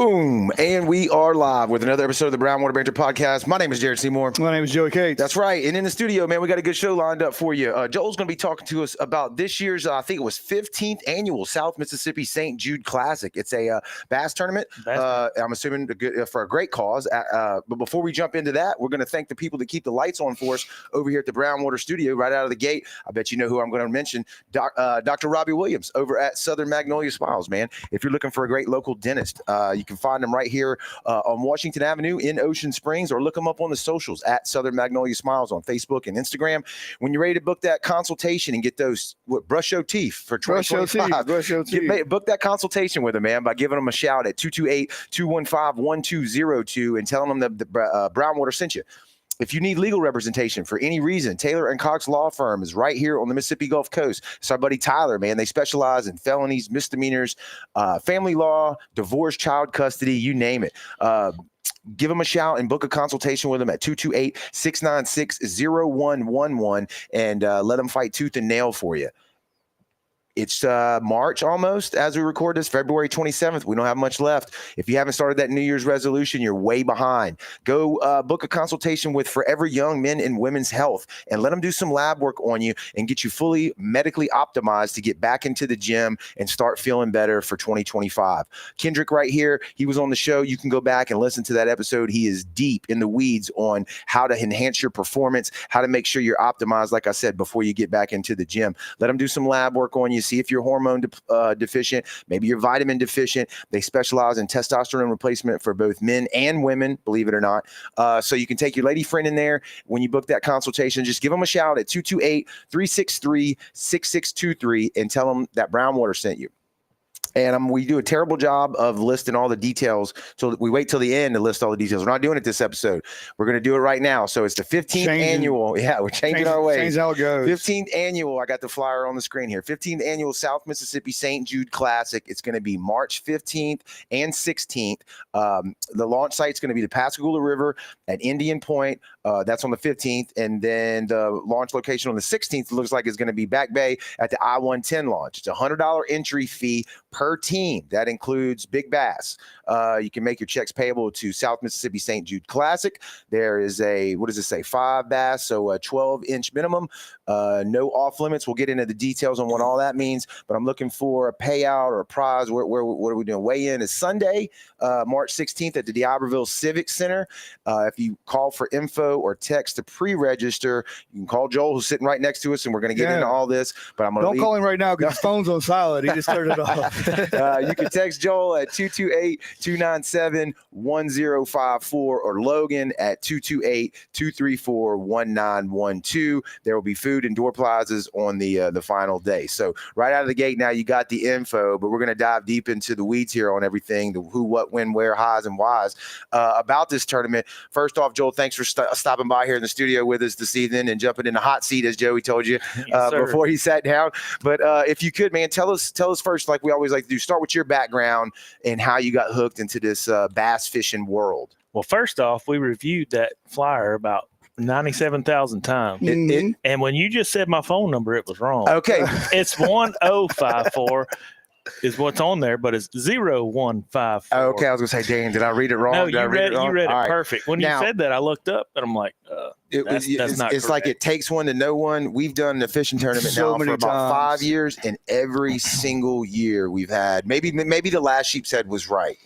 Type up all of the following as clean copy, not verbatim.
Boom! And we are live with another episode of the Brown Water Banter Podcast. My name is Jared Seymour. My name is Joey Cates. That's right. And in the studio, man, we got a good show lined up for you. Joel's going to be talking to us about this year's, I think it was 15th annual South Mississippi St. Jude Classic. It's a bass tournament. I'm assuming for a great cause. But before we jump into that, we're going to thank the people that keep the lights on for us over here at the Brown Water Studio right out of the gate. I bet you know who I'm going to mention. Dr. Robbie Williams over at Southern Magnolia Smiles, man. If you're looking for a great local dentist, you can find them right here on Washington Avenue in Ocean Springs, or look them up on the socials at Southern Magnolia Smiles on Facebook and Instagram. When you're ready to book that consultation and get those brush your teeth for 2025, brush your teeth. Book that consultation with them, man, by giving them a shout at 228-215-1202 and telling them the Brown Water sent you. If you need legal representation for any reason, Taylor & Cox Law Firm is right here on the Mississippi Gulf Coast. It's our buddy Tyler, man. They specialize in felonies, misdemeanors, family law, divorce, child custody, you name it. Give them a shout and book a consultation with them at 228-696-0111 and let them fight tooth and nail for you. It's March almost as we record this, February 27th. We don't have much left. If you haven't started that New Year's resolution, you're way behind. Go book a consultation with Forever Young Men and Women's Health and let them do some lab work on you and get you fully medically optimized to get back into the gym and start feeling better for 2025. Kendrick right here, he was on the show. You can go back and listen to that episode. He is deep in the weeds on how to enhance your performance, how to make sure you're optimized, like I said, before you get back into the gym. Let them do some lab work on you. See if you're hormone deficient, maybe you're vitamin deficient. They specialize in testosterone replacement for both men and women, believe it or not. So you can take your lady friend in there. When you book that consultation, just give them a shout at 228-363-6623 and tell them that Brown Water sent you. And we do a terrible job of listing all the details. So we wait till the end to list all the details. We're not doing it this episode. We're going to do it right now. So it's the 15th annual. Yeah, we're changing our ways. Change how it goes. 15th annual. I got the flyer on the screen here. 15th annual South Mississippi St. Jude Classic. It's going to be March 15th and 16th. The launch site is going to be the Pascagoula River at Indian Point. That's on the 15th. And then the launch location on the 16th looks like it's going to be Back Bay at the I-110 launch. It's a $100 entry fee per team. That includes big bass. You can make your checks payable to South Mississippi St. Jude Classic. There is a, 5 bass, so a 12-inch minimum. No off limits. We'll get into the details on what all that means, but I'm looking for a payout or a prize. What are we doing? Weigh in is Sunday, March 16th at the D'Iberville Civic Center. If you call for info or text to pre-register, you can call Joel, who's sitting right next to us, and we're going to get into all this. But I'm going to don't call him right now because his phone's on silent. He just turned it off. You can text Joel at 228-297-1054 or Logan at 228-234-1912. There will be food and door prizes on the final day. So right out of the gate now, you got the info, but we're going to dive deep into the weeds here on everything, the who, what, when, where, highs, and whys about this tournament. First off, Joel, thanks for stopping by here in the studio with us this evening and jumping in the hot seat, as Joey told you before he sat down. But if you could, man, tell us first, like we always like to do, start with your background and how you got hooked into this bass fishing world. Well, first off, we reviewed that flyer about 97,000 times. And when you just said my phone number, it was wrong. Okay. It's 1054 is what's on there, but it's 0154. Okay, I was going to say, dang, did I read it wrong? No, you read it right. perfect. When you said that, I looked up and I'm like, that's not it's correct. like it takes one to know one. We've done the fishing tournament now for about 5 years, and every single year we've had, maybe the last sheep's head was right.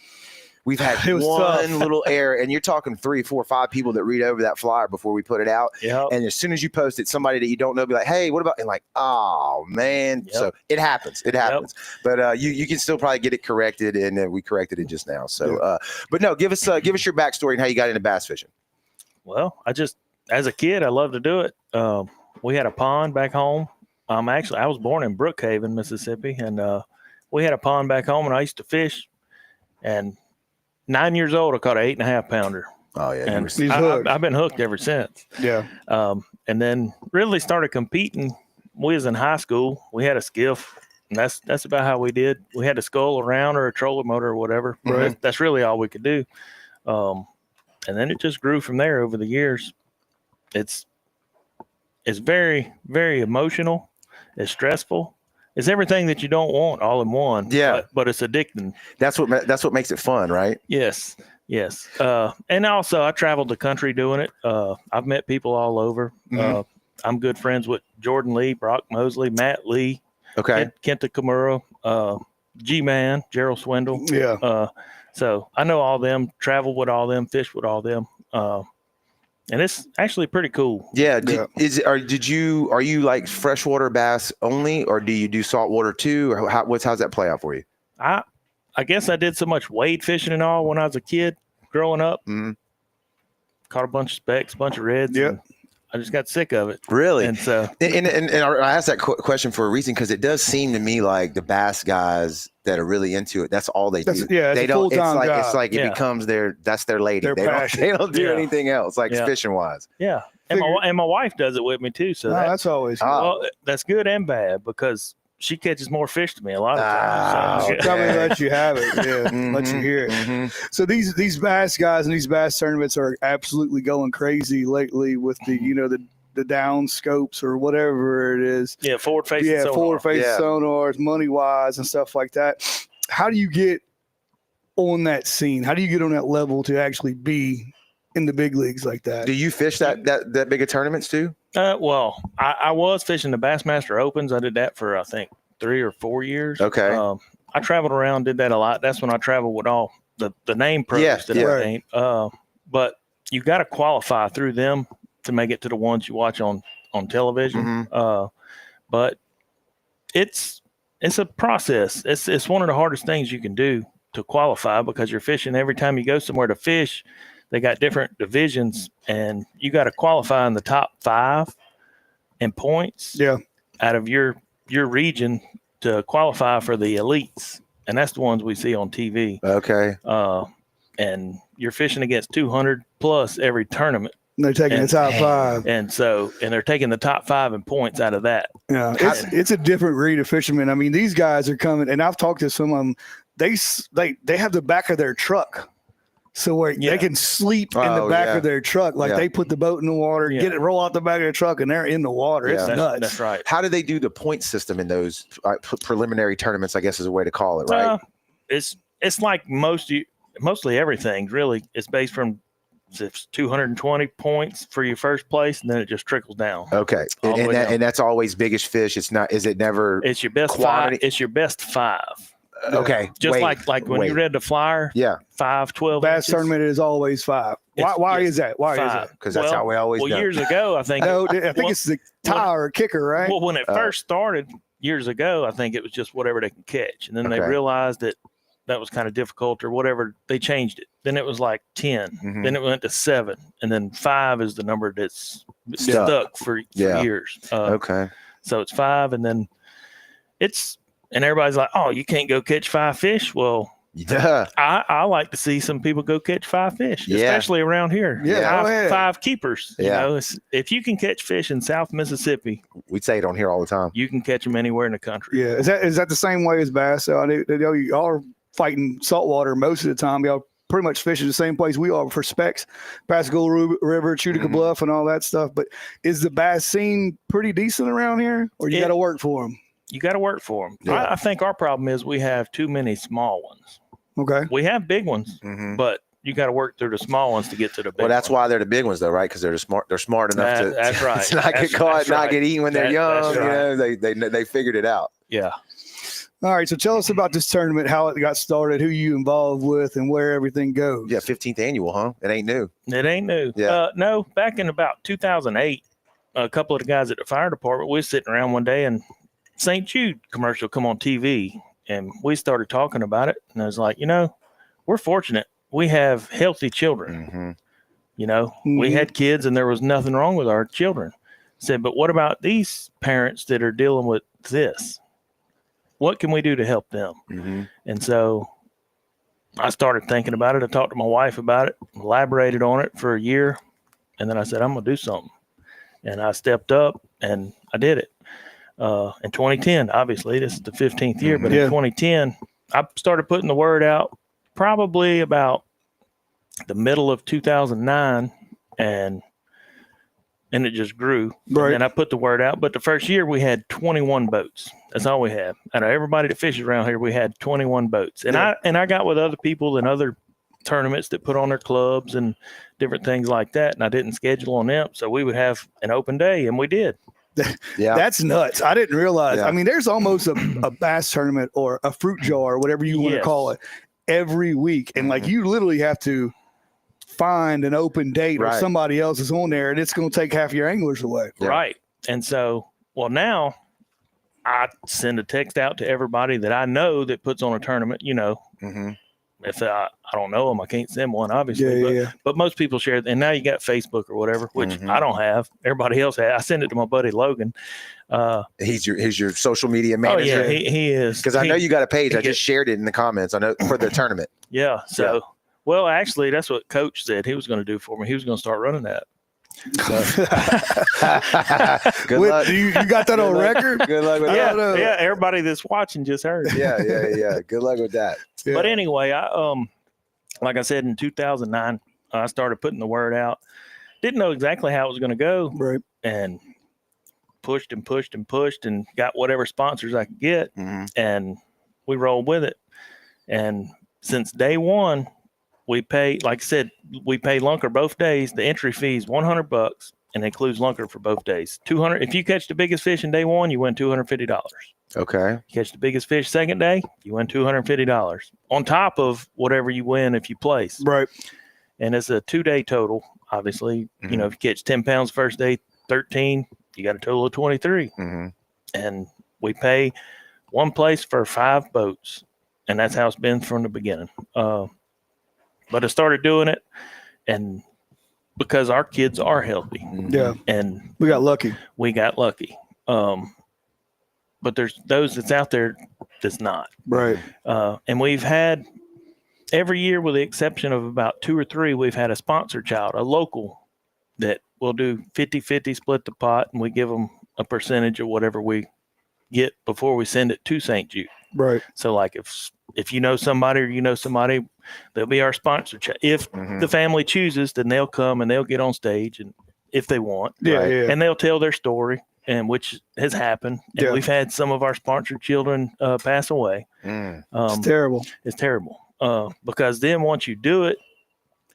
We've had one little error, and you're talking 3, 4, 5 people that read over that flyer before we put it out. Yep. And as soon as you post it, somebody that you don't know be like, "Hey, what about?" And like, "Oh man!" Yep. So it happens. It happens. Yep. But you can still probably get it corrected, and we corrected it just now. So, but no, give us your backstory and how you got into bass fishing. Well, as a kid, I loved to do it. We had a pond back home. I was born in Brookhaven, Mississippi, and we had a pond back home, and I used to fish. And 9 years old, I caught an 8.5 pounder. Oh yeah, and I've been hooked ever since. Yeah. And then really started competing. We was in high school. We had a skiff, and that's about how we did. We had a scull around or a trolling motor or whatever. Right. That's really all we could do. And then it just grew from there over the years. It's very, very emotional. It's stressful. it's everything that you don't want all in one. Yeah. But it's addicting. That's what makes it fun, right? Yes. And also I traveled the country doing it. I've met people all over. Mhm. I'm good friends with Jordan Lee, Brock Mosley, Matt Lee, Okay. Kenta Kimura, G-Man, Gerald Swindle. Yeah. So I know all them, travel with all them, fish with all them. And it's actually pretty cool. Yeah. Yeah. Are you like freshwater bass only, or do you do saltwater too? Or how's that play out for you? I guess I did so much wade fishing and all when I was a kid growing up. Mhm. Caught a bunch of specks, a bunch of reds. Yep. And I just got sick of it. Really? And so, And I asked that question for a reason, because it does seem to me like the bass guys that are really into it, that's all they do. Yeah, it's they a don't. full-time It's job. like it Yeah. becomes that's their lady. Their They passion. don't do Yeah. anything else, like Yeah. fishing wise. yeah. And my wife does it with me too. So No, that's always good. well, that's good and bad, because she catches more fish than me a lot of times. So, Tell me okay. let you have it. Yeah, let you hear it. Mhm. So these bass guys and these bass tournaments are absolutely going crazy lately with the down scopes or whatever it is. yeah, forward facing. Yeah, forward facing Yeah. sonars, money wise and stuff like that. How do you get on that scene? How do you get on that level to actually be in the big leagues like that? Do you fish that big of tournaments too? Well, I was fishing the Bassmaster Opens. I did that for I think 3 or 4 years. Okay. I traveled around, did that a lot. That's when I traveled with all the name pros Yeah, that I paint. But you got to qualify through them to make it to the ones you watch on television. Mhm. But it's a process. It's one of the hardest things you can do to qualify, because you're fishing every time you go somewhere to fish. They got different divisions, and you got to qualify in the top 5 in points. Yeah. Out of your region to qualify for the elites, and that's the ones we see on TV. Okay. And you're fishing against 200 plus every tournament. And they're taking the top 5. And they're taking the top 5 in points out of that. Yeah, it's a different breed of fishermen. I mean, these guys are coming, and I've talked to some of them. They have the back of their truck, so where they can sleep in the back of their truck. Like they put the boat in the water, roll out the back of the truck, and they're in the water. It's nuts. That's right. How do they do the point system in those preliminary tournaments, I guess is a way to call it, right? It's like mostly everything really. It's based from 220 points for your first place, and then it just trickles down. Okay. And that's always biggest fish. It's not, is it never? It's your best quantity? 5. It's your best 5. Okay. Just like when you read the flyer. Yeah. 5, 12 bass inches. tournament is always 5. Why is that? Why 5. is that? Because that's how we always Well, done. years ago, I think. No, I think it's the tie or kicker, right? Well, when it first started years ago, I think it was just whatever they can catch, and then they realized that was kind of difficult or whatever. They changed it. Then it was like 10. Mhm. Then it went to 7, and then 5 is the number that's stuck for years. Okay. So it's 5, and then and everybody's like, "Oh, you can't go catch 5 fish." Well, yeah, I like to see some people go catch 5 fish, especially around here. Yeah, 5 keepers. Yeah. You know, if you can catch fish in South Mississippi, we say it on here all the time. you can catch them anywhere in the country. Yeah, is that the same way as bass? So I know y'all are fighting saltwater most of the time. Y'all pretty much fishing the same place we are for specks, Pascagoula River, Chutica Bluff, and all that stuff. But is the bass scene pretty decent around here, or you got to work for them? You got to work for them. Yeah. I think our problem is we have too many small ones. Okay. We have big ones, but you got to work through the small ones to get to the big Well, that's ones. why they're the big ones, though, right? Because they're smart. They're smart enough to, That's right. to not get caught, not get eaten when they're young. That's right. You know, they figured it out. Yeah. All right. So tell us about this tournament, how it got started, who you involved with, and where everything goes. Yeah, 15th annual, huh? It ain't new. It ain't new. Yeah. No, back in about 2008, a couple of the guys at the fire department, we were sitting around one day and St. Jude commercial come on TV, and we started talking about it. And I was like, we're fortunate. We have healthy children. Mm-hmm. We had kids and there was nothing wrong with our children. I said, but what about these parents that are dealing with this? What can we do to help them? Mm-hmm. And so I started thinking about it. I talked to my wife about it, elaborated on it for a year. And then I said, I'm going to do something. And I stepped up and I did it. In 2010, obviously, this is the 15th year, but in 2010, I started putting the word out probably about the middle of 2009. And and it just grew. Right. And then I put the word out. But the first year we had 21 boats. That's all we had. Out of everybody that fishes around here, we had 21 boats. And I got with other people and other tournaments that put on their clubs and different things like that. And I didn't schedule on them. So we would have an open day, and we did. Yeah. That's nuts. I didn't realize. Yeah. I mean, there's almost a bass tournament or a fruit jar, whatever you want to call it, every week. And like you literally have to find an open date or somebody else is on there, and it's going to take half your anglers away. Yeah. Right. And so, well, now I send a text out to everybody that I know that puts on a tournament, you know. If I don't know them, I can't send one, obviously. But most people share it. And now you got Facebook or whatever, which I don't have. Everybody else has. I send it to my buddy Logan. He's your social media manager. Oh, yeah, he is. Because I know you got a page. I just shared it in the comments. I know for the tournament. Yeah. So, well, actually, that's what Coach said he was going to do for me. He was going to start running that. Good luck. You got that on record? Good luck with that. Yeah. Everybody that's watching just heard. Yeah. Good luck with that. Yeah. But anyway, I like I said, in 2009, I started putting the word out. Didn't know exactly how it was going to go, Right. and pushed and got whatever sponsors I could get, and we rolled with it. And since day one, we pay, like I said, we pay lunker both days. The entry fee is $100, and it includes lunker for both days. $200. If you catch the biggest fish in day one, you win $250. Okay. Catch the biggest fish second day, you win $250 on top of whatever you win if you place. Right. And it's a 2-day total. Obviously, you know, if you catch 10 pounds first day, 13, you got a total of 23. And we pay one place for 5 boats, and that's how it's been from the beginning. But I started doing it, and because our kids are healthy, and we got lucky. But there's those that's out there that's not. Right. And we've had every year, with the exception of about 2 or 3, we've had a sponsor child, a local, that will do 50-50, split the pot, and we give them a percentage of whatever we get before we send it to St. Jude. Right. So like if you know somebody or you know somebody, they'll be our sponsor child. If the family chooses, then they'll come and they'll get on stage, and if they want, and they'll tell their story, and which has happened. And we've had some of our sponsored children pass away. It's terrible. It's terrible. Because then once you do it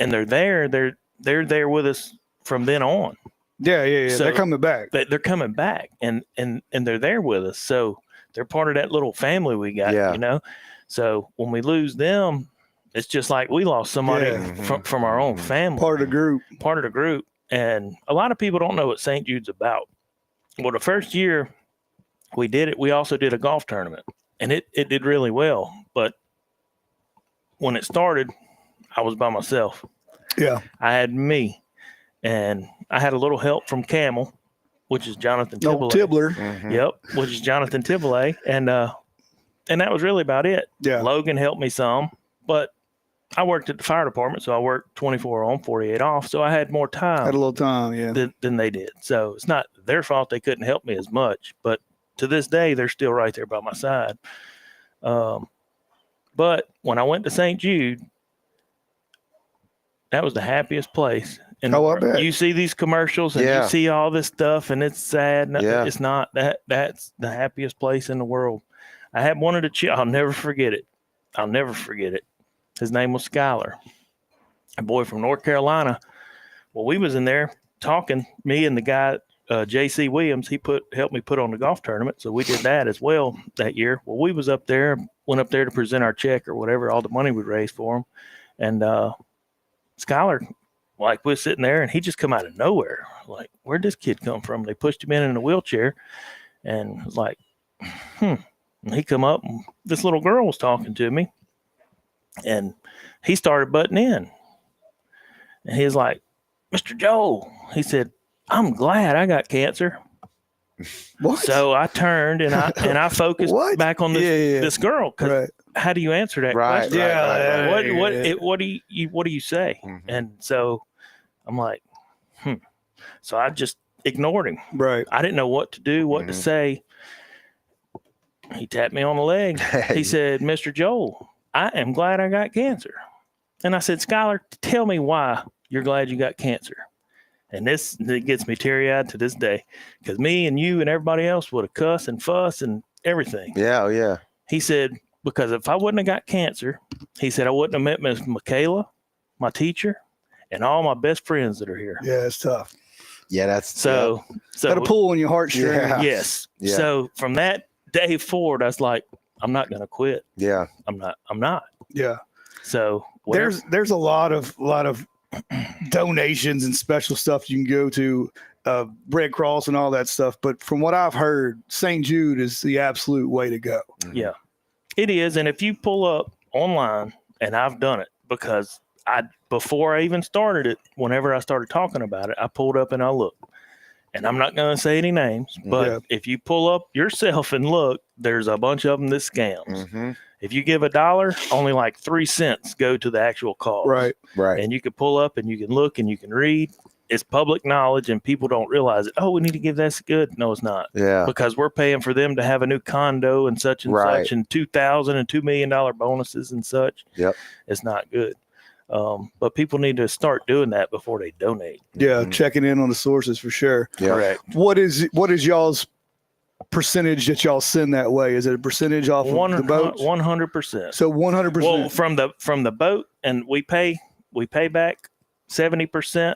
and they're there with us from then on. Yeah. So they're coming back. They're coming back, and they're there with us. So they're part of that little family we got, you know? So when we lose them, it's just like we lost somebody from our own family. Part of the group. And a lot of people don't know what St. Jude's about. Well, the first year we did it, we also did a golf tournament, and it did really well. But when it started, I was by myself. Yeah. I had me, and I had a little help from Camel, which is Jonathan Tibbler. Oh, Tibbler. Yep, which is Jonathan Tibbler. And that was really about it. Yeah. Logan helped me some, but I worked at the fire department, so I worked 24 on, 48 off, so I had more time. Had a little time, than they did. So it's not their fault they couldn't help me as much, but to this day, they're still right there by my side. But when I went to St. Jude, that was the happiest place. And I bet. You see these commercials and you see all this stuff, and it's sad. It's not. That's the happiest place in the world. I had one of the I'll never forget it. His name was Skylar, a boy from North Carolina. Well, we was in there talking, me and the guy, J.C. Williams, he helped me put on the golf tournament. So we did that as well that year. Well, we was went up there to present our check or whatever, all the money we raised for him. And Skylar, like, we're sitting there, and he just come out of nowhere. Like, where'd this kid come from? They pushed him in a wheelchair, and was like, And he come up, and this little girl was talking to me. And he started butting in. And he was like, Mr. Joel, he said, I'm glad I got cancer. What? So I turned and I focused back on this girl. Because how do you answer that question? What do you say? And so I'm like, So I just ignored him. Right. I didn't know what to do, what to say. He tapped me on the leg. He said, Mr. Joel, I am glad I got cancer. And I said, Skylar, tell me why you're glad you got cancer. And it gets me teary-eyed to this day, because me and you and everybody else would have cussed and fussed and everything. Yeah, oh yeah. He said, because if I wouldn't have got cancer, he said I wouldn't have met Miss Michaela, my teacher, and all my best friends that are here. Yeah, it's tough. Yeah, that's So Got a pull on your heartstrings. Yeah. yes. Yeah. So from that day forward, I was like, I'm not going to quit. yeah. I'm not. Yeah. So whatever. There's a lot of donations and special stuff you can go to, Red Cross and all that stuff. But from what I've heard, St. Jude is the absolute way to go. Yeah, it is. And if you pull up online, and I've done it because before I even started it, whenever I started talking about it, I pulled up and I looked. And I'm not going to say any names, but if you pull up yourself and look, there's a bunch of them that scams. Mm-hmm. If you give $1, only like 3 cents go to the actual cause. Right. And you can pull up and you can look and you can read. It's public knowledge, and people don't realize it. Oh, we need to give this good. No, it's not. Yeah. Because we're paying for them to have a new condo and such and such, and $2,000 and $2 million bonuses and such. Yep. It's not good. But people need to start doing that before they donate. Yeah, checking in on the sources for sure. Yeah. Correct. What is y'all's percentage that y'all send that way? Is it a percentage off of the boats? 100%. So 100%. Well, from the boat, and we pay back 70%,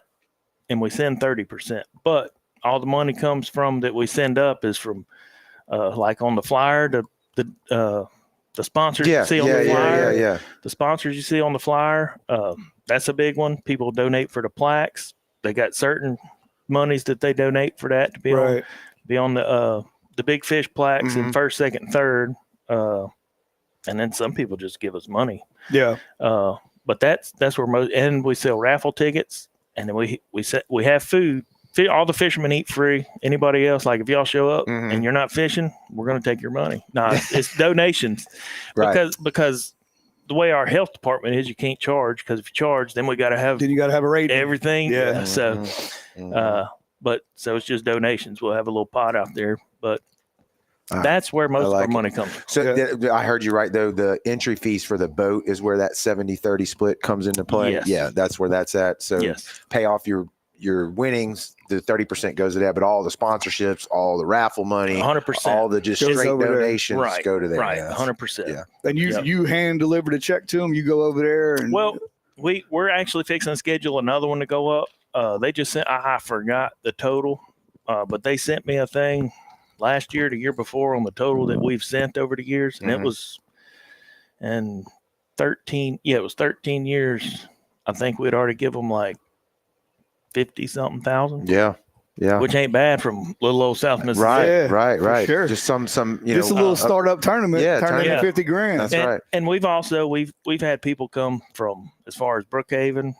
and we send 30%. But all the money comes from that we send up is from like on the flyer, the sponsors you see on the flyer. Yeah. The sponsors you see on the flyer, that's a big one. People donate for the plaques. They got certain monies that they donate for that to be on the big fish plaques in first, second, and third. And then some people just give us money. Yeah. But that's where most, and we sell raffle tickets, and then we have food. All the fishermen eat free. Anybody else, like if y'all show up and you're not fishing, we're going to take your money. No, it's donations. Because the way our health department is, you can't charge, because if you charge, then you got to have a rate. Everything. Yeah. So, so it's just donations. We'll have a little pot out there, but that's where most of our money comes from. So I heard you right, though. The entry fees for the boat is where that 70-30 split comes into play. Yes. Yeah, that's where that's at. So pay off your winnings, the 30% goes to that, but all the sponsorships, all the raffle money, 100%, all the just straight donations go to there. Right, 100%. Yeah. And you hand deliver the check to them. You go over there and we're actually fixing to schedule another one to go up. They just sent. I forgot the total, but they sent me a thing last year, the year before, on the total that we've sent over the years, and it was 13. Yeah, it was 13 years. I think we'd already give them like 50-something thousand. Yeah. Which ain't bad from little old South Mississippi. Right. Sure. Just some just a little startup tournament. Turn into 50 grand. That's right. And we've also we've had people come from as far as Brookhaven.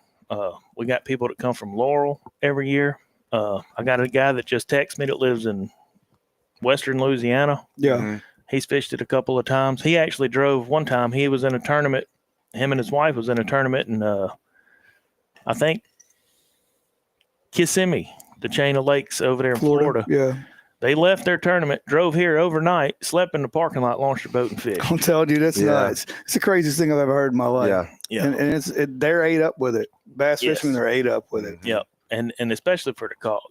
We got people that come from Laurel every year. I got a guy that just texted me that lives in Western Louisiana. Yeah. He's fished it a couple of times. He actually drove one time. He was in a tournament. Him and his wife was in a tournament in I think Kissimmee, the chain of lakes over there in Florida. Yeah. They left their tournament, drove here overnight, slept in the parking lot, launched their boat and fished. I'm telling you, that's nuts. It's the craziest thing I've ever heard in my life. Yeah. And they're ate up with it. Bass fishermen are ate up with it. Yep. And especially for the call,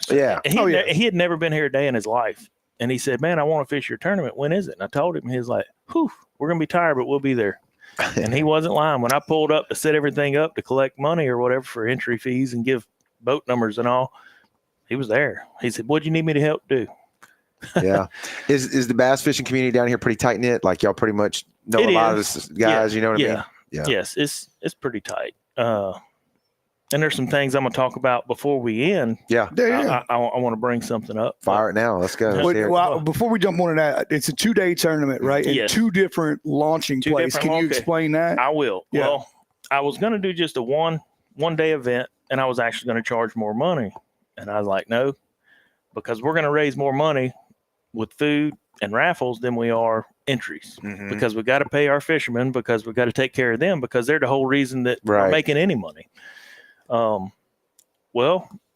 So he had never been here a day in his life. And he said, man, I want to fish your tournament. When is it? And I told him, he was like, whew, we're going to be tired, but we'll be there. And he wasn't lying. When I pulled up to set everything up to collect money or whatever for entry fees and give boat numbers and all, he was there. He said, what do you need me to help do? Yeah. Is the bass fishing community down here pretty tight knit? Like y'all pretty much know a lot of the guys, you know what I mean? Yeah. Yes, it's pretty tight. And there's some things I'm going to talk about before we end. Yeah. I want to bring something up. Fire it now. Let's go. Well, before we jump on that, it's a 2-day tournament, right? And 2 different launching places. Can you explain that? I will. Yeah. Well, I was going to do just a one-day event, and I was actually going to charge more money. And I was like, no, because we're going to raise more money with food and raffles than we are entries, because we got to pay our fishermen, because we got to take care of them, because they're the whole reason that we're making any money. Well,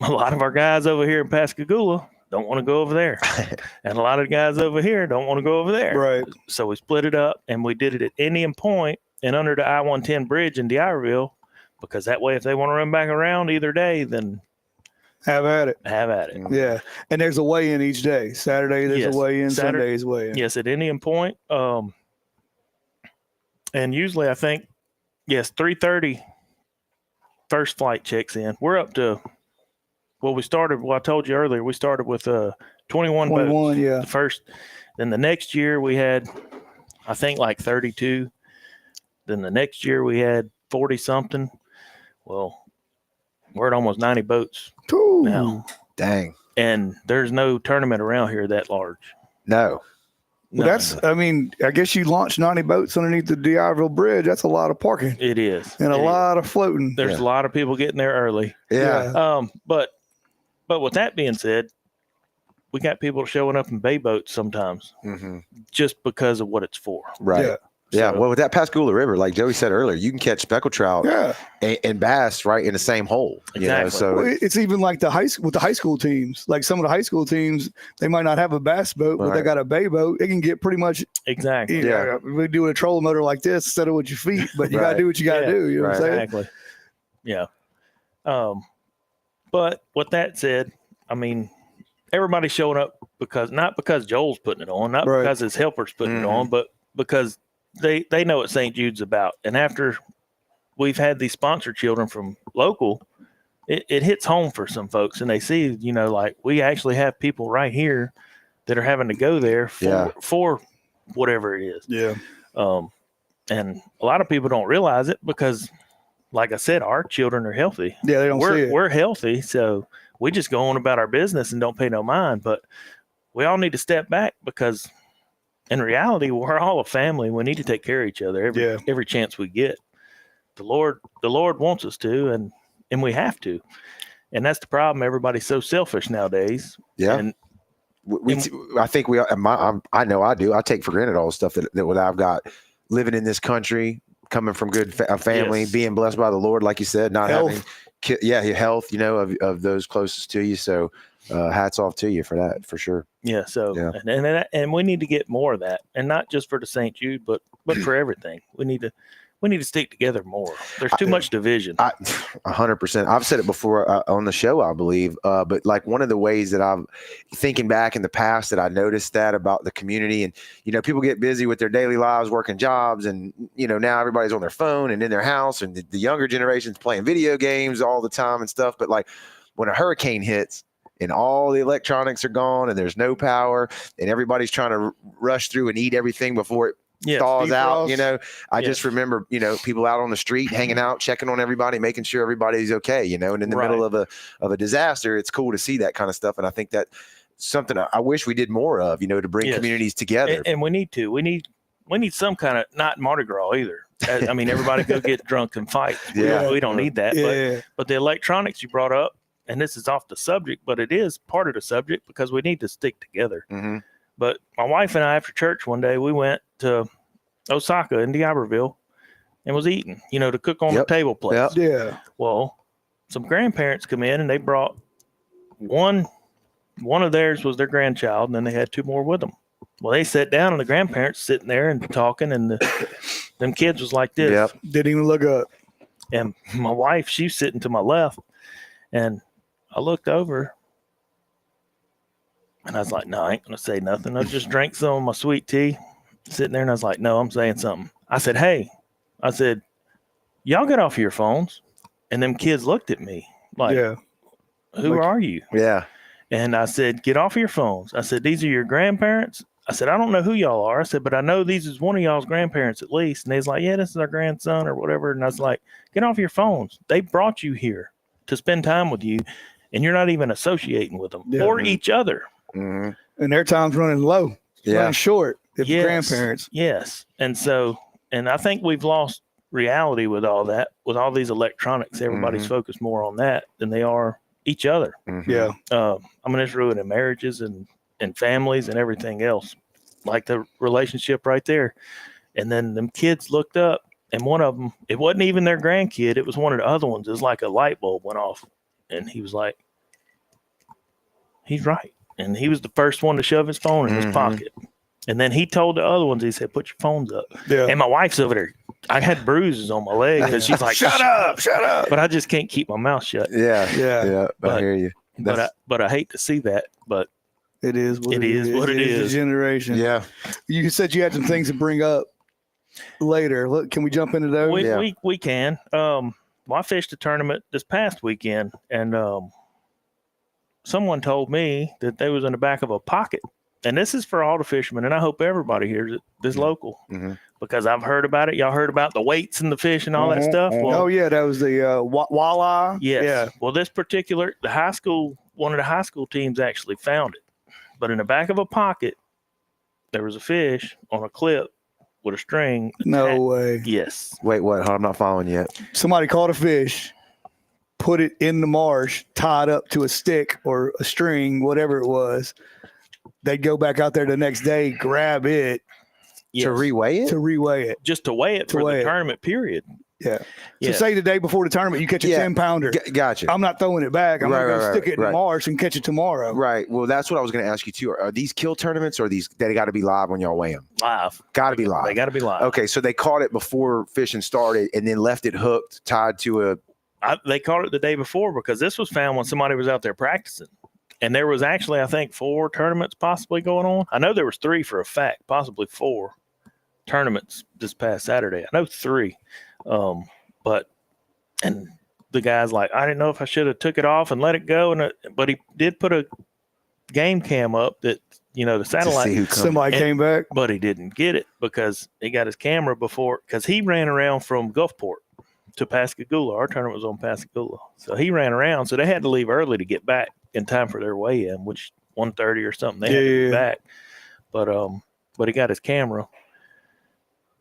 a lot of our guys over here in Pascagoula don't want to go over there. And a lot of guys over here don't want to go over there. Right. So we split it up, and we did it at Indian Point and under the I-110 bridge in D'Iberville, because that way, if they want to run back around either day, then Have at it. Have at it. Yeah. And there's a weigh-in each day. Saturday, there's a weigh-in. Sunday's weigh-in. Yes, at Indian Point. And usually I think, 3:30 first flight checks in. We're up to, I told you earlier, we started with 21 boats. Yeah. The first, then the next year we had, I think, like 32. Then the next year we had 40 something. Well, we're at almost 90 boats now. Dang. And there's no tournament around here that large. No. Well, I guess you launched 90 boats underneath the D'Iberville Bridge. That's a lot of parking. It is. And a lot of floating. There's a lot of people getting there early. Yeah. But with that being said, we got people showing up in bay boats sometimes just because of what it's for. Right. Yeah. Yeah, So, well, with that Pascagoula River, like Joey said earlier, you can catch speckled trout and bass right in the same hole. Exactly. You know, so well, it's even like with the high school teams. Like some of the high school teams, they might not have a bass boat, but they got a bay boat. They can get pretty much exactly. We do a trolling motor like this instead of with your feet, but you got to do what you got to do. You know what I'm saying? Exactly. Yeah. But with that said, I mean, everybody's showing up not because Joel's putting it on, not because his helper's putting it on, but because they know what St. Jude's about. And after we've had these sponsored children from local, it hits home for some folks, and they see, like we actually have people right here that are having to go there for whatever it is. Yeah. And a lot of people don't realize it because, like I said, our children are healthy. Yeah, they don't see it. We're healthy, so we just go on about our business and don't pay no mind. But we all need to step back because in reality, we're all a family. We need to take care of each other every chance we get. The Lord wants us to, and we have to. And that's the problem. Everybody's so selfish nowadays. Yeah. And I think I know I do. I take for granted all the stuff that I've got living in this country, coming from good family, being blessed by the Lord, like you said, not having health, of those closest to you. So hats off to you for that, for sure. Yeah. So, and we need to get more of that, and not just for the St. Jude, but for everything. We need to stick together more. There's too much division. 100%. I've said it before on the show, I believe. But like one of the ways that I'm thinking back in the past that I noticed that about the community, and people get busy with their daily lives, working jobs, and now everybody's on their phone and in their house, and the younger generation's playing video games all the time and stuff. But like when a hurricane hits, and all the electronics are gone and there's no power and everybody's trying to rush through and eat everything before it thaws out, I just remember, people out on the street hanging out, checking on everybody, making sure everybody's okay, and in the middle of a disaster, it's cool to see that kind of stuff. And I think that something I wish we did more of, to bring communities together. And we need some kind of, not Mardi Gras either. I mean, everybody go get drunk and fight. We don't need that. But the electronics you brought up, and this is off the subject, but it is part of the subject because we need to stick together. Mm-hmm. But my wife and I, after church one day, we went to Osaka in D'Iberville and was eating, to cook on the table place. Yeah. Well, some grandparents come in and they brought one of theirs was their grandchild, and then they had two more with them. Well, they sat down and the grandparents sitting there and talking, and them kids was like this. Yep. Didn't even look up. And my wife, she's sitting to my left, and I looked over and I was like, no, I ain't going to say nothing. I just drank some of my sweet tea sitting there, and I was like, no, I'm saying something. I said, hey, y'all get off your phones. And them kids looked at me like, who are you? Yeah. And I said, get off your phones. I said, these are your grandparents. I said, I don't know who y'all are. I said, but I know these is one of y'all's grandparents at least. And they was like, yeah, this is our grandson or whatever. And I was like, get off your phones. They brought you here to spend time with you, and you're not even associating with them or each other. Mm-hmm. And their time's running low, running short. If grandparents. Yes. And so, and I think we've lost reality with all that, with all these electronics. Everybody's focused more on that than they are each other. Mm-hmm. Yeah. I mean, it's ruining marriages and families and everything else, like the relationship right there. And then them kids looked up, and one of them, it wasn't even their grandkid. It was one of the other ones. It was like a light bulb went off, and he was like, he's right. And he was the first one to shove his phone in his pocket. And then he told the other ones, he said, put your phones up. Yeah. And my wife's over there. I had bruises on my leg because she's like, shut up. But I just can't keep my mouth shut. Yeah. I hear you. but I hate to see that. But it is what it is. The generation. Yeah. You said you had some things to bring up later. Look, can we jump into those? We can. Well, I fished a tournament this past weekend, and someone told me that they was in the back of a pocket. And this is for all the fishermen, and I hope everybody hears it, this local, because I've heard about it. Y'all heard about the weights and the fish and all that stuff? Well, oh, yeah, that was the walleye. Yes. Yeah. Well, one of the high school teams actually found it. But in the back of a pocket, there was a fish on a clip with a string. No way. Yes. Wait, what? I'm not following yet. Somebody caught a fish, put it in the marsh, tied up to a stick or a string, whatever it was. They'd go back out there the next day, grab it. Yes. To reweigh it? To reweigh it. Just to weigh it for the tournament period. Yeah. So say the day before the tournament, you catch a 10-pounder. Gotcha. I'm not throwing it back. I'm going to stick it in the marsh and catch it tomorrow. Right. Well, that's what I was going to ask you too. Are these kill tournaments, or they got to be live when y'all weigh them? Live. Got to be live. They got to be live. Okay. So they caught it before fishing started and then left it hooked, tied to a. They caught it the day before because this was found when somebody was out there practicing. And there was actually, I think, 4 tournaments possibly going on. I know there was 3 for a fact, possibly 4 tournaments this past Saturday. I know 3. And the guy's like, I didn't know if I should have took it off and let it go. But he did put a game cam up that, the satellite. Somebody came back. But he didn't get it because he got his camera before, because he ran around from Gulfport to Pascagoula. Our tournament was on Pascagoula. So he ran around. So they had to leave early to get back in time for their weigh-in, which 1:30 or something. They had to be back. But he got his camera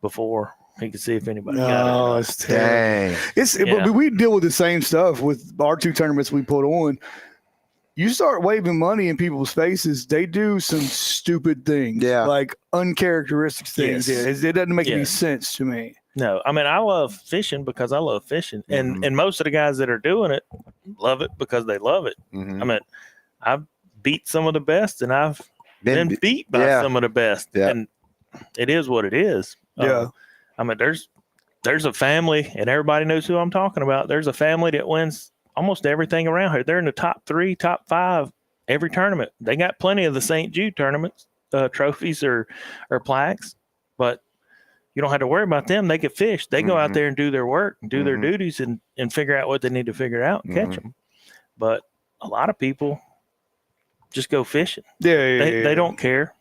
before he could see if anybody got it. Oh, it's terrible. But we deal with the same stuff with our 2 tournaments we put on. You start waving money in people's faces, they do some stupid things. Yeah. Like uncharacteristic things. Yes. It doesn't make any sense to me. No, I mean, I love fishing because I love fishing. And most of the guys that are doing it love it because they love it. I mean, I've beat some of the best, and I've been beat by some of the best. Yeah. And it is what it is. Yeah. I mean, there's a family, and everybody knows who I'm talking about. There's a family that wins almost everything around here. They're in the top 3, top 5 every tournament. They got plenty of the St. Jude tournaments, trophies or plaques, but you don't have to worry about them. They can fish. They go out there and do their work and do their duties and figure out what they need to figure out and catch them. But a lot of people just go fishing. They don't care.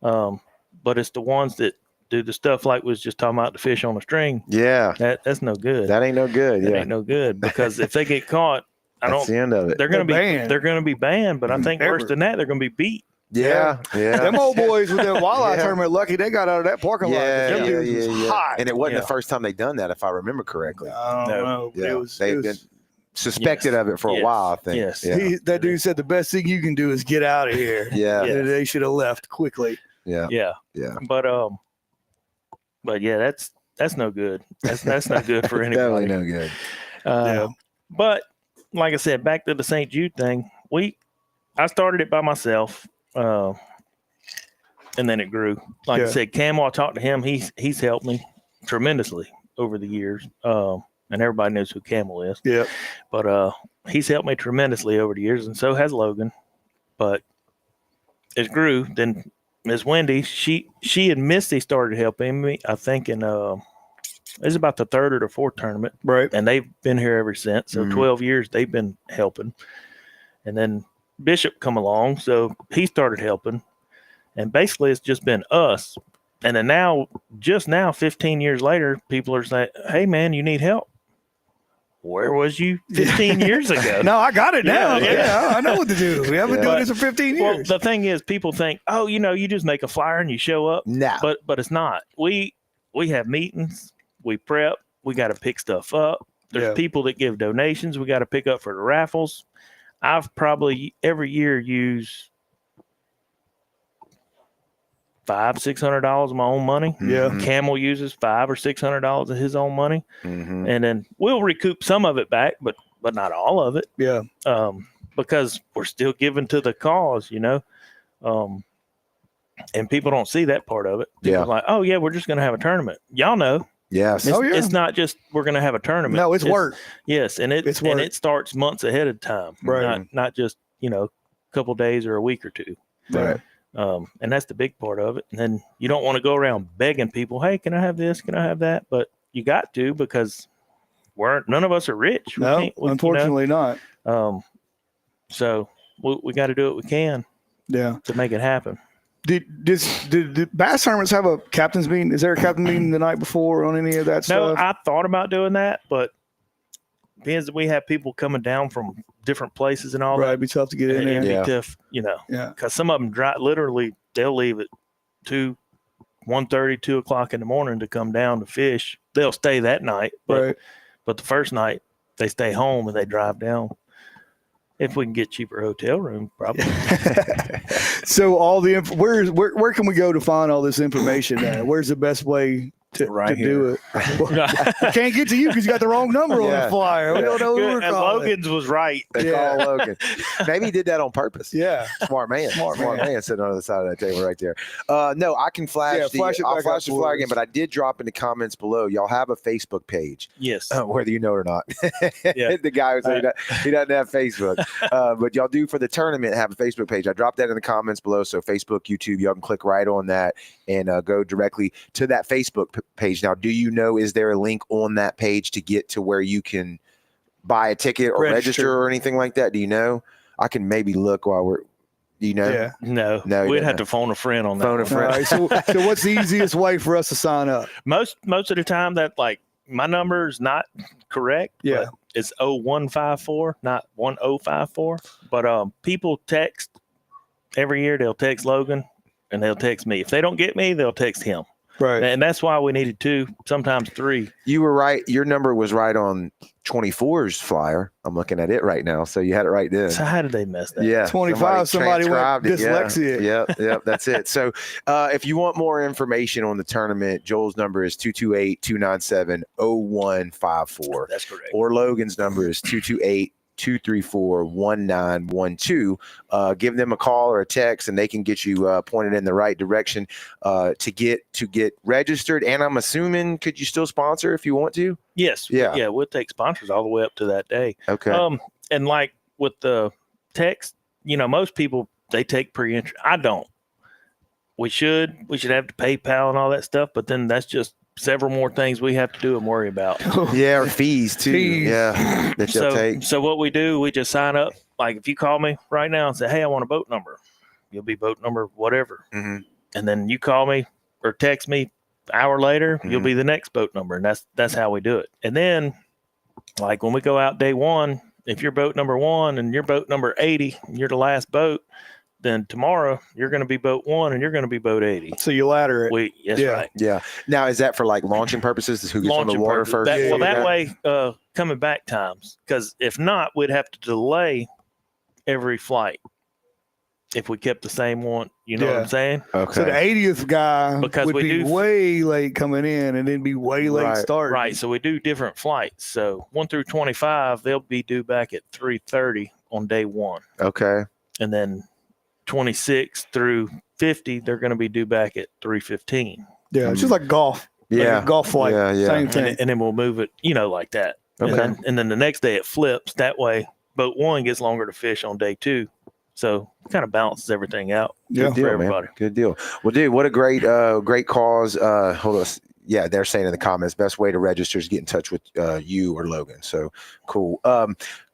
But it's the ones that do the stuff like we was just talking about, the fish on a string. Yeah. That's no good. That ain't no good. That ain't no good, because if they get caught, that's the end of it. They're going to be banned, but I think worse than that, they're going to be beat. Yeah. Them old boys with that walleye tournament, lucky they got out of that parking lot. Yeah. And it wasn't the first time they done that, if I remember correctly. No. They've been suspected of it for a while, I think. Yes. That dude said the best thing you can do is get out of here. They should have left quickly. Yeah. But yeah, that's no good. That's not good for anybody. Definitely no good. But like I said, back to the St. Jude thing, I started it by myself, and then it grew. Like I said, Camo, I talked to him. He's helped me tremendously over the years, and everybody knows who Camel is. Yeah. But he's helped me tremendously over the years, and so has Logan. But it grew. Then Ms. Wendy, she and Misty started helping me, I think, in it's about the 3rd or the 4th tournament. Right. And they've been here ever since. So 12 years they've been helping. And then Bishop come along, so he started helping. And basically it's just been us. And then just now, 15 years later, people are saying, hey, man, you need help. Where was you 15 years ago? No, I got it now. Yeah, I know what to do. We haven't been doing this for 15 years. Well, the thing is, people think, oh, you just make a flyer and you show up. No. But it's not. We have meetings. We prep. We got to pick stuff up. There's people that give donations. We got to pick up for the raffles. I've probably every year used $500-600 of my own money. Yeah. Camel uses $500 or $600 of his own money, and then we'll recoup some of it back, but not all of it. Yeah. Because we're still giving to the cause, and people don't see that part of it. People like, oh yeah, we're just going to have a tournament. Y'all know. Yes. It's not just we're going to have a tournament. No, it's work. Yes, and it starts months ahead of time. Right. Not just a couple days or a week or two. Right. And that's the big part of it. And then you don't want to go around begging people, hey, can I have this? Can I have that? But you got to, because none of us are rich. No, unfortunately not. So we got to do what we can to make it happen. Did bass tournaments have a captain's meeting? Is there a captain meeting the night before on any of that No, stuff? I thought about doing that, but because we have people coming down from different places and all that. It'd be tough to get in there. It'd be tough, because some of them literally they'll leave at 1:30, 2 o'clock in the morning to come down to fish. They'll stay that night, but the first night they stay home and they drive down. If we can get cheaper hotel room, probably. So all the where can we go to find all this information at? Where's the best way to do it? I can't get to you because you got the wrong number on the flyer. We don't know who we're calling. Logan's was right. They call Logan. Maybe he did that on purpose. Yeah. Smart man sitting on the side of that table right there. No, I can flash I'll flash the flyer again, but I did drop in the comments below. Y'all have a Facebook page. Yes. Whether you know it or not. The guy who said he doesn't have Facebook. But y'all do for the tournament have a Facebook page. I dropped that in the comments below. So Facebook, YouTube, y'all can click right on that and go directly to that Facebook page. Now, do you know, is there a link on that page to get to where you can buy a ticket or register or anything like that? Do you know? I can maybe look while we're, Yeah. No, we'd have to phone a friend on that. Phone a friend. Right, so what's the easiest way for us to sign up? Most of the time that my number is not correct. Yeah. But it's 0154, not 1054. But people text every year. They'll text Logan and they'll text me. If they don't get me, they'll text him. Right. And that's why we needed 2, sometimes 3. You were right. Your number was right on 24's flyer. I'm looking at it right now. So you had it right then. So how did they mess that? Yeah. 25. Somebody went dyslexic. Yep. That's it. So if you want more information on the tournament, Joel's number is 228-297-0154. That's correct. Or Logan's number is 228-234-1912. Give them a call or a text and they can get you pointed in the right direction to get registered. And I'm assuming, could you still sponsor if you want to? Yes. Yeah. We'll take sponsors all the way up to that day. Okay. And like with the text, most people, they take pre-entry. I don't. We should have to PayPal and all that stuff, but then that's just several more things we have to do and worry about. Yeah, or fees too. Yeah, that you'll take. So what we do, we just sign up. Like if you call me right now and say, hey, I want a boat number, you'll be boat number whatever. Mm-hmm. And then you call me or text me an hour later, you'll be the next boat number. And that's how we do it. And then like when we go out day one, if you're boat number 1 and you're boat number 80, and you're the last boat, then tomorrow you're going to be boat 1 and you're going to be boat 80. So you ladder it. Right. Yeah. Now, is that for like launching purposes? Who gets on the water first? That way, coming back times. Because if not, we'd have to delay every flight if we kept the same one. You know what I'm saying? Okay. So the 80th guy would be way late coming in and then be way late starting. Right. So we do different flights. So 1 through 25, they'll be due back at 3:30 on day 1. Okay. And then 26 through 50, they're going to be due back at 3:15. Yeah, it's just like golf. Yeah, like a golf flight. Yeah. Same thing. And then we'll move it, like that. Okay. And then the next day it flips. That way, boat 1 gets longer to fish on day 2. So it kind of balances everything out. Yeah, for everybody. Man. Good deal. Well, dude, what a great cause. Hold on. Yeah, they're saying in the comments, best way to register is get in touch with you or Logan. So cool.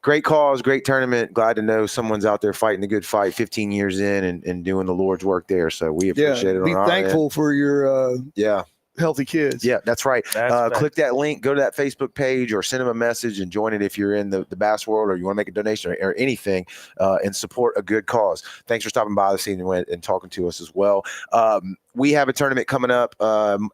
Great cause, great tournament. Glad to know someone's out there fighting a good fight 15 years in and doing the Lord's work there. So we appreciate it. Be thankful for your healthy kids. Yeah, that's right. Click that link, go to that Facebook page or send them a message and join it if you're in the bass world or you want to make a donation or anything and support a good cause. Thanks for stopping by this evening and talking to us as well. We have a tournament coming up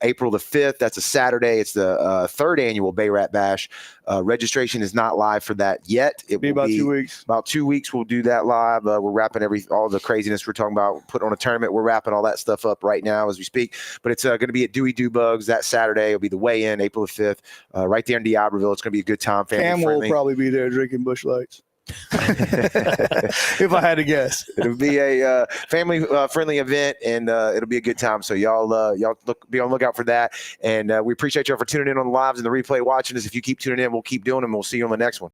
April the 5th. That's a Saturday. It's the third annual Bay Rat Bash. Registration is not live for that yet. It will be about 2 weeks. About 2 weeks we'll do that live. We're wrapping all the craziness we're talking about, putting on a tournament. We're wrapping all that stuff up right now as we speak. But it's going to be at Dewey Do Bugs that Saturday. It'll be the weigh-in, April the 5th, right there in D'Iberville. It's going to be a good time. Cam will probably be there drinking Busch Lights. If I had to guess, it'll be a family friendly event and it'll be a good time. So y'all be on the lookout for that. And we appreciate y'all for tuning in on the lives and the replay watching us. If you keep tuning in, we'll keep doing them. We'll see you on the next one.